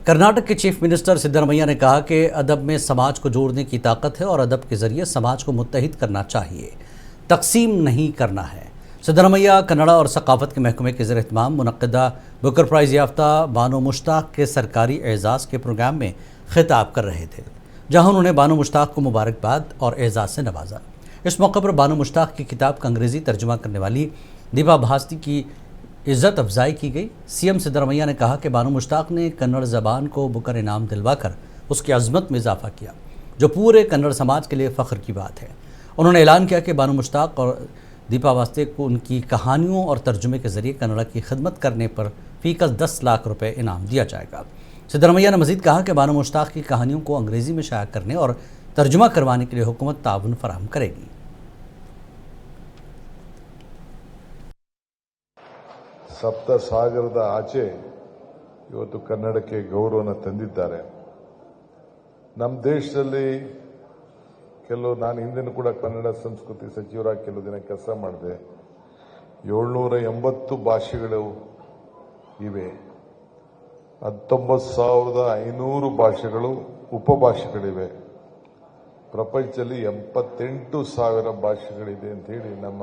कर्नाटक के chief minister Siddaramaiah ने कहा कि अदब में समाज को जोड़ने की ताकत है और अदब के जरिए समाज को मुत्तहिद करना चाहिए, तकसीम नहीं करना है। सिद्धरमैया कन्नड़ा और सकाफत के महकमे के ज़ेर-ए-एहतमाम मुनक़्क़दा बुकर प्राइज़ याफ्ता बानो मुश्ताक के सरकारी एजाज़ के प्रोग्राम में खिताब कर रहे थे, जहाँ उन्होंने बानो मुश्ताक को मुबारकबाद और एजाज़ से नवाजा। इस मौके पर बानो मुश्ताक की किताब का अंग्रेज़ी तर्जुमा करने वाली दीपा भास्ती की इज़्ज़त अफजाई की गई। सीएम सिद्धरमैया ने कहा कि बानो मुश्ताक ने कन्नड़ ज़बान को बुकर इनाम दिलवाकर उसकी अज़मत में इजाफ़ा किया, जो पूरे कन्नड़ समाज के लिए फ़ख्र की बात है। उन्होंने ऐलान किया कि बानो मुश्ताक और दीपा भास्ती को उनकी कहानियों और तर्जुमे के ज़रिए कन्नड़ की खिदमत करने पर फ़ीकस 10 लाख रुपए इनाम दिया जाएगा। सिद्धरमैया ने मज़ीद कहा कि बानो मुश्ताक की कहानियों को अंग्रेज़ी में शाया करने और तर्जुमा करवाने के लिए हुकूमत ताउन फराहम करेगी। ಸಪ್ತ ಸಾಗರದ ಆಚೆ ಇವತ್ತು ಕನ್ನಡಕ್ಕೆ ಗೌರವನ ತಂದಿದ್ದಾರೆ. ನಮ್ಮ ದೇಶದಲ್ಲಿ ನಾನು ಹಿಂದಿನ ಕೂಡ ಕನ್ನಡ ಸಂಸ್ಕೃತಿ ಸಚಿವರಾಗಿ ಕೆಲವು ದಿನ ಕೆಲಸ ಮಾಡಿದೆ. 780 ಭಾಷೆಗಳು ಇವೆ. 19,500 ಭಾಷೆಗಳು ಉಪಭಾಷೆಗಳಿವೆ. ಪ್ರಪಂಚದಲ್ಲಿ 88,000 ಭಾಷೆಗಳಿದೆ ಅಂತ ಹೇಳಿ ನಮ್ಮ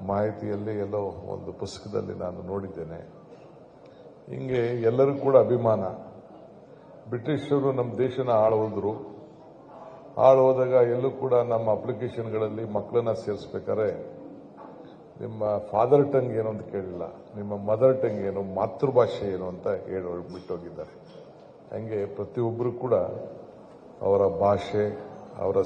ಮಾಹಿತಿಯಲ್ಲಿ ಎಲ್ಲೋ ಒಂದು ಪುಸ್ತಕದಲ್ಲಿ ನಾನು ನೋಡಿದ್ದೇನೆ. ಹಿಂಗೆ ಎಲ್ಲರೂ ಕೂಡ ಅಭಿಮಾನ. ಬ್ರಿಟಿಷರು ನಮ್ಮ ದೇಶನ ಆಳೋದಾಗ ಎಲ್ಲೂ ಕೂಡ ನಮ್ಮ ಅಪ್ಲಿಕೇಶನ್ಗಳಲ್ಲಿ ಮಕ್ಕಳನ್ನ ಸೇರಿಸಬೇಕಾದ್ರೆ ನಿಮ್ಮ ಫಾದರ್ ಟಂಗ್ ಏನು ಅಂತ ಕೇಳಿಲ್ಲ, ನಿಮ್ಮ ಮದರ್ ಟಂಗ್ ಏನು, ಮಾತೃಭಾಷೆ ಏನು ಅಂತ ಬಿಟ್ಟೋಗಿದ್ದಾರೆ. ಹಂಗೆ ಪ್ರತಿಯೊಬ್ಬರು ಕೂಡ ಅವರ ಭಾಷೆ, ಅವರ